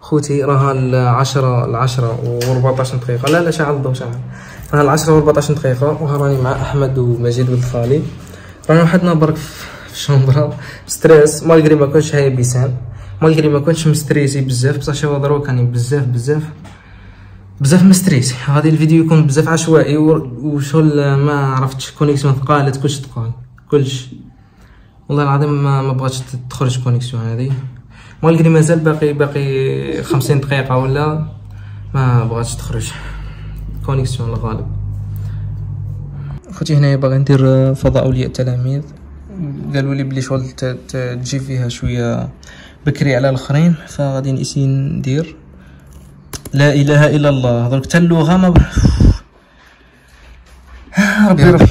خوتي راها العشرة و14 دقيقة. لا شعل الضو شعل. راها 10 و14 دقيقة وهراني مع أحمد ومجيد ولد خالي. رانا وحدنا برك في الشومبرا ستريس مالغري ما كنتش هاي بيسان، مالغري ما كنتش مستريسي بزاف، بصح شوف دروك راني بزاف مستريسي. هذا الفيديو يكون بزاف عشوائي وشغل ما عرفتش كونيكسيون ثقالت كلش ثقال كلش. والله العظيم ما بغاتش تخرج كونيكسيون هذه، مالغري مازال باقي 50 دقيقة ولا ما بغاتش تخرج كونيكسيون الغالب. خوتي هنايا باغي ندير فضاء اولياء التلاميذ، قالوا لي بلي شغل تجي فيها شويه بكري على الاخرين، فغادي نسي ندير. لا اله الا الله درك حتى اللغه ما ربي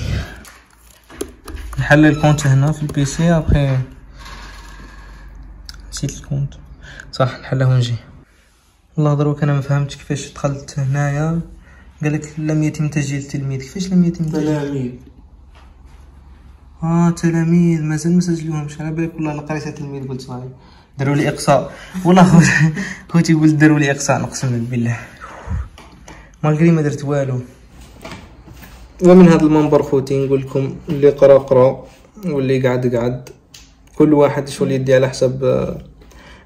نحل الكونت هنا في البيسي. ابخي نسيت الكونت صح، نحله ونجي. والله دروك انا ما فهمتش كيفاش دخلت هنايا. قالك لم يتم تسجيل التلميذ. كيفاش لم يتم تسجيل تلاميذ مازال ما سجلوهمش. على بالك والله قريت تلميذ قلت صاحبي داروا لي اقصاء. والله خوتي قلت داروا لي اقصاء نقسم لك بالله، مالغري ما درت والو. ومن هذا المنبر خوتي نقول لكم اللي قرا واللي قعد كل واحد شغل يدي على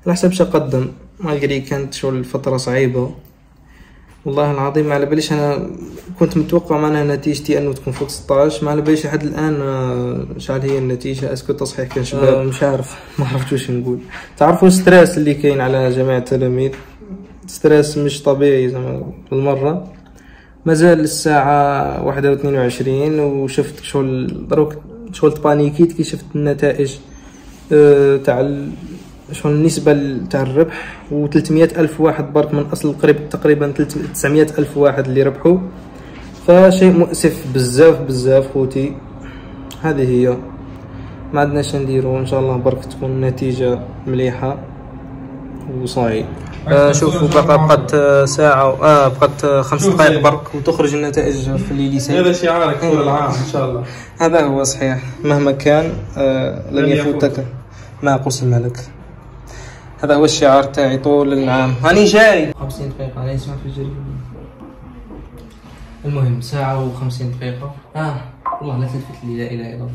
حسب شا قدم. مالغري كانت شغل فتره صعيبه والله العظيم. ما على باليش، انا كنت متوقع معناها نتيجتي انه تكون فوق 16، ما على باليش لحد الان شحال هي النتيجه. اسكو تصحيح كان شباب مش عارف، ما عرفت واش نقول. تعرفوا الستريس اللي كاين على جميع التلاميذ، ستريس مش طبيعي زعما بالمره. مازال الساعه 1:22 وشفت شغل دروك شغل تبانيكيت كي شفت النتائج تاع شغل النسبة تاع الربح. و300 ألف واحد برك من أصل قريب تقريبا 900 ألف واحد اللي ربحوا، فشيء مؤسف بزاف خوتي. هذه هي، ما عندناش نديرو. إن شاء الله برك تكون النتيجة مليحة وصاي. شوفوا بقات ساعة بقات 5 دقائق برك وتخرج النتائج في الليسان. هذا شعارك طول العام إن شاء الله. هذا هو صحيح، مهما كان لن يفوتك ما قوس الملك. هذا هو الشعار تاعي طول العام. هاني جاي 50 دقيقة أنا نسمع في الجري. المهم ساعة و50 دقيقة. والله لا تلفت لي، لا إله إلا الله.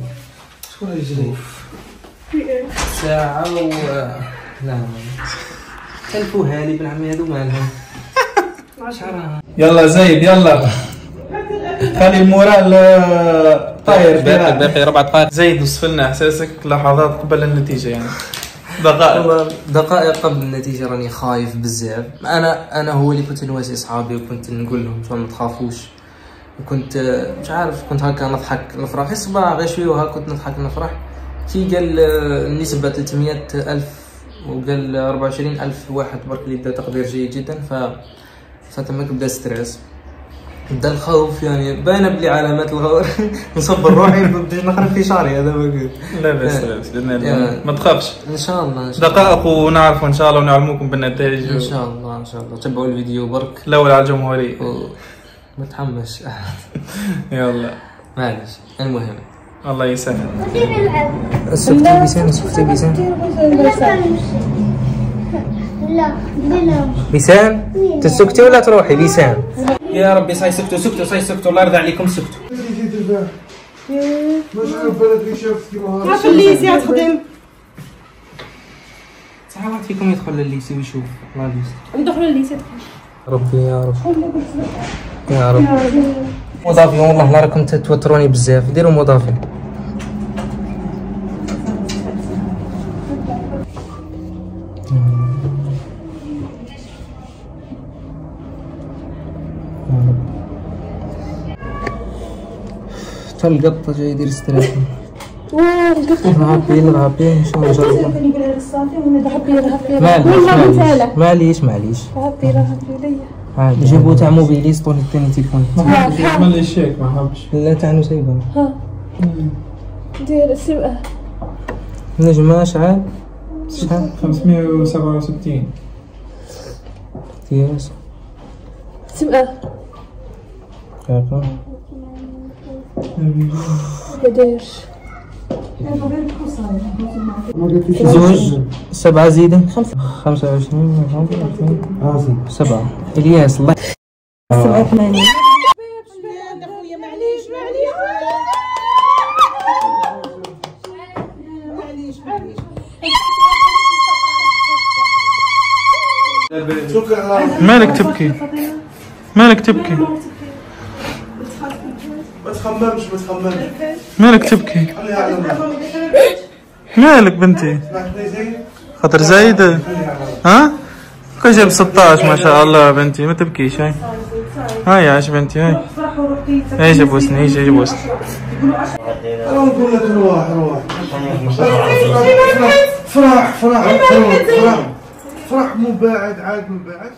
شكون اللي جاي؟ ساعة لا تلفوها لي بالعمي هذو مالهم. شعرها يلا زايد يلا خلي المورال طاير. باقي 4 دقائق. زايد وصف لنا احساسك لحظات قبل النتيجة، يعني دقائق قبل النتيجة راني خايف بزاف. انا هو اللي كنت نواسي اصحابي وكنت نقول لهم ما تخافوش، وكنت مش عارف كنت هكا نضحك نفرح في الصباح غير شويه وهكا كنت نضحك نفرح. كي قال النسبة 300 ألف وقال 24 ألف واحد برك اللي دا تقدير جيد جدا، فتمك بدا ستريس، بدا الخوف. يعني باينه بلي علامات الغور نصبر روحي باش نخرب في شعري. هذا ما قلت. لا بس ما تخافش ان شاء الله دقائق ونعرفوا ان شاء الله ونعلموكم بالنتائج ان شاء الله. تابعوا الفيديو برك الاول على الجمهوريه. ما تحمش يلا معليش. المهم الله يسهل. سكتي بيسان لا بيسان تسكتي ولا تروحي بيسان؟ يا ربي صاي سكتوا الله يرضى عليكم سكتوا. عارف الليسي تخدم صح واحد فيكم يدخل للليسي ويشوف. الله يستر. ندخل الليسي. ربي يا رب مضافين. والله لا راكم توتروني بزاف. ديروا مضافين. حتى القطة جاي يدير ستريس. الغابي ان شاء الله نجربو. معليش عادي. جيبو تاع موبيليس طوني الثاني تليفون. عمل لي الشيك ما حبش. لا تاع نسيبها. دير السبقة نجمة شحال 567 ياس سبقة هاكا مديرش زوج 7 زيد 25 7 الياس الله 87 مالك تبكي؟ مالك تبكي؟ ما تخممش مالك تبكي؟ مالك بنتي؟ خاطر زايدة؟ ها؟ كل جاب 16 ما شاء الله بنتي، ما تبكيش. هاي عاش بنتي، هاي جبوسني، هاي جبوسني. انا نقول لك روح فرح فرح فرح فرح من بعد عاد من بعد